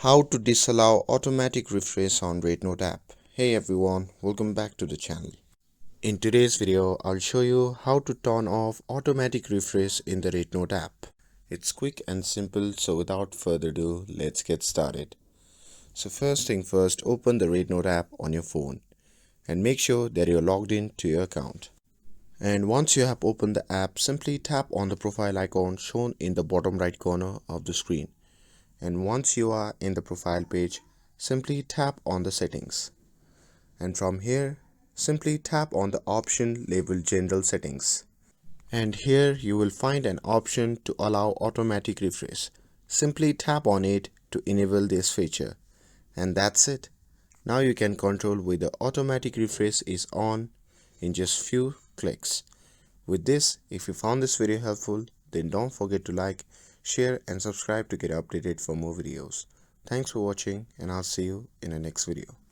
How to disallow automatic refresh on REDnote app. Hey everyone, welcome back to the channel. In today's video, I'll show you how to turn off automatic refresh in the REDnote app. It's quick and simple, so without further ado, let's get started. So first thing first, open the REDnote app on your phone and make sure that you're logged in to your account. And once you have opened the app, simply tap on the profile icon shown in the bottom right corner of the screen. And once you are in the profile page, simply tap on the settings. And from here, simply tap on the option labeled General Settings. And here you will find an option to allow automatic refresh. Simply tap on it to enable this feature. And that's it. Now you can control whether automatic refresh is on in just few clicks. With this, if you found this video helpful, then don't forget to like, share and subscribe to get updated for more videos. Thanks for watching, and I'll see you in the next video.